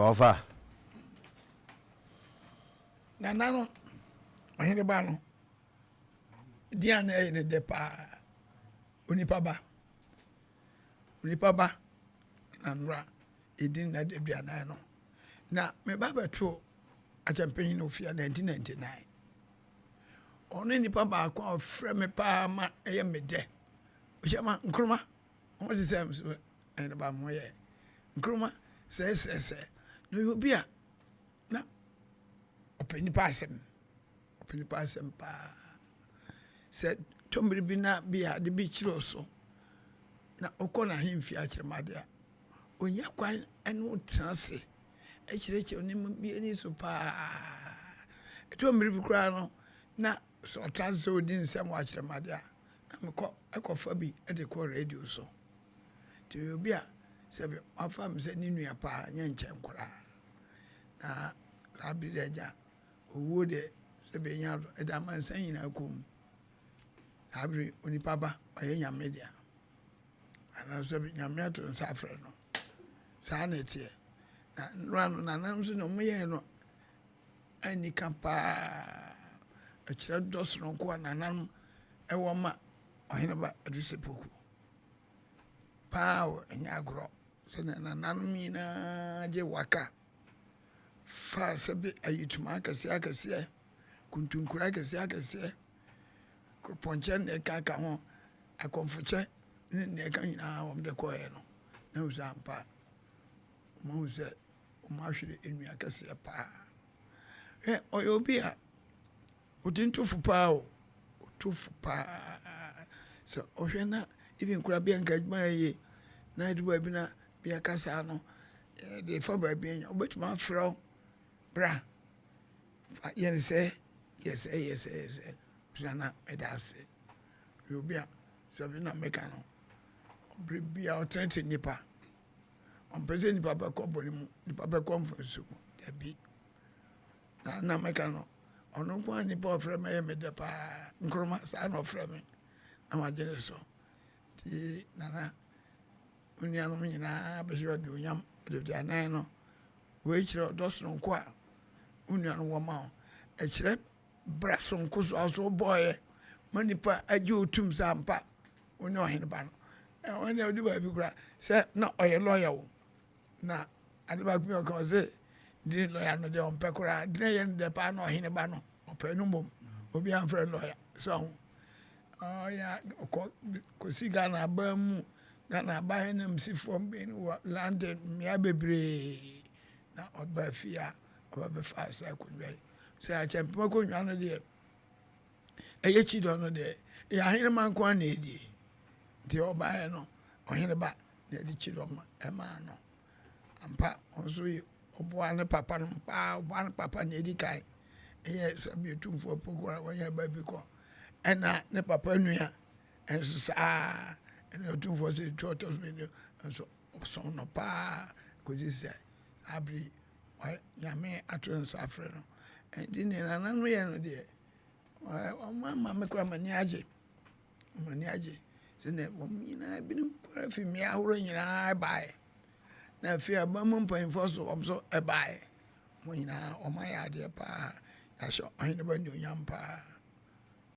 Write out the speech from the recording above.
Offer. Nanano, I hear the bano. Diana in the pa Unipaba. Unipaba, and ra, it didn't let it be an anno. Now, my baba true, a campaign of year 1999. Only Nipaba called Freme Pa ma me de. Which am Nkrumah. What is the same and about my Nkrumah says, no, you'll be a now. Open the passing pa said Tommy be not be at the beach also. Now Okona him fiat madia. When you quite and would say, actually, your name be any so pa. It won't be crown. Now, so transfer didn't some watch the madia. I'm a coffee at the core radio so. To you be a seven of them said in your pa, Yanchan Kora. Now, I'll be there. Would it be young at a man saying I come? Habri Unipaba by young media. And I was a young metal and saffron. Sanity. Run announcing no me no any campa a child dos no one and a woman or him about a disciple. Power and yagro. So then Nanamina Jewaka. Fast a bit a yutumaka siaka kuntunkura siaka sia kroponchan e kaka ho akomfoche ne ka nyina wom de koye no na usampa mo se o mahwere enu akase pa oyo bi a odintofu pa o tofu pa so ohwe na even kura bi anka adwuma ye na adwa bi na bi akasa no de fa ba bi anya obetuma frɔ bra yen say yes sana edase you be seven na mekano bia alternative nipa on person nipa ba ko bonimu nipa ba conference ku da bi na mekano ono kwa nipa ofre me de pa Nkrumah sa na ofre me na magene so ti nana unyanu nyina be jo de unyam de anan no we chiro dosno kwa unyanu wo ma e chire brasom kuzo aso boy manipa aje otum sampa onye ohin ba no onye odi ba bi kura se na oye lawyer wo na adeba ku mi o kan se di lawyer no de on pe kura di ye de pa na ohin ba no ope no mom obi an friend lawyer so ya ko si Ghana ba mu Ghana ba henam si from bin London mi abebre na oba fia oba be fa sa ko nwe se a champion ko nwa no de eye chi do no de ya hire man ko na edi de oba he no ohire ba na di chi do ma e ma no ampa onso yi obo an papa no pa obo an papa na edi kai eye sabi tumfo pokora wanya ba bi ko ena ne papa nua enso sa ena tumfo se totos me enso so no pa ko ji se abri yame atron so afre no ndi ne nanu ye no de o mama me kura mani aje se ne wo mina binu para fi mi ahoro nyina bae na fi abamu mpanfo so omso e bae mo nyina o ma ya de pa ya sho ahin ba ni onyam pa